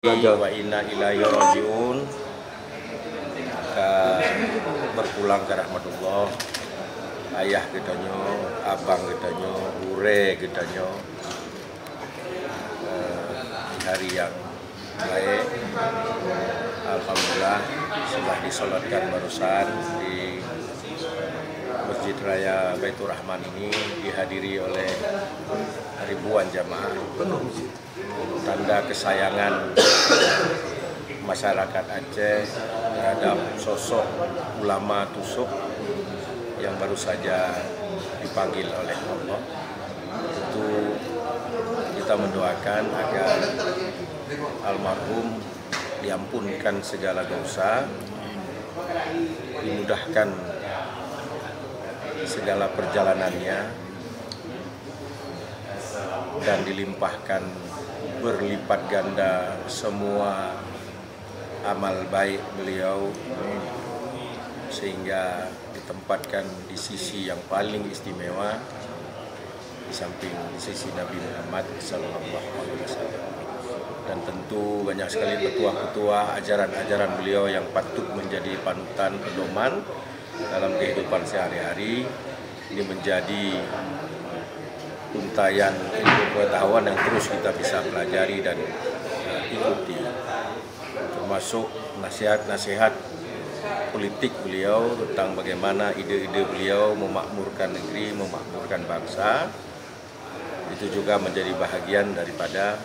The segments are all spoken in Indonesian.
Wa inna ilaihi rajiun. Berpulang ke rahmatullah. Ayah gedanyo, abang gedanyo, ure gedanyo. Hari yang baik. Alhamdulillah sudah disolatkan barusan di Masjid Raya Baitur Rahman ini, dihadiri oleh ribuan jamaah. Tanda kesayangan masyarakat Aceh terhadap sosok ulama tusuk yang baru saja dipanggil oleh Allah. Tentu kita mendoakan agar almarhum diampunkan segala dosa, dimudahkan segala perjalanannya, dan dilimpahkan berlipat ganda semua amal baik beliau, sehingga ditempatkan di sisi yang paling istimewa di samping sisi Nabi Muhammad SAW. Dan tentu banyak sekali petuah-petuah ajaran-ajaran beliau yang patut menjadi panutan pedoman dalam kehidupan sehari-hari. Ini menjadi untayan ilmu pengetahuan yang terus kita bisa pelajari dan ikuti, termasuk nasihat-nasihat politik beliau tentang bagaimana ide-ide beliau memakmurkan negeri, memakmurkan bangsa. Itu juga menjadi bahagian daripada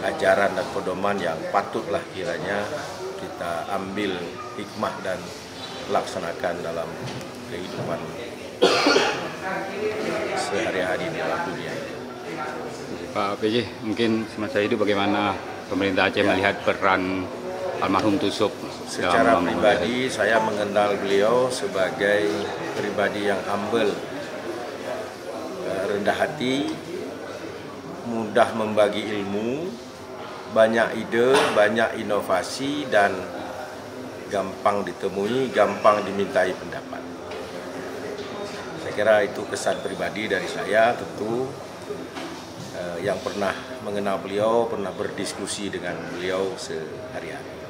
ajaran dan pedoman yang patutlah kiranya kita ambil hikmah dan laksanakan dalam kehidupan sehari-hari di dalam dunia. Pak PJ, mungkin semasa hidup bagaimana pemerintah Aceh melihat peran almarhum Tusuk? Secara pribadi saya mengenal beliau sebagai pribadi yang humble, rendah hati, mudah membagi ilmu, banyak ide, banyak inovasi, dan gampang ditemui, gampang dimintai pendapat. Saya kira itu kesan pribadi dari saya. Tentu yang pernah mengenal beliau, pernah berdiskusi dengan beliau sehari-hari.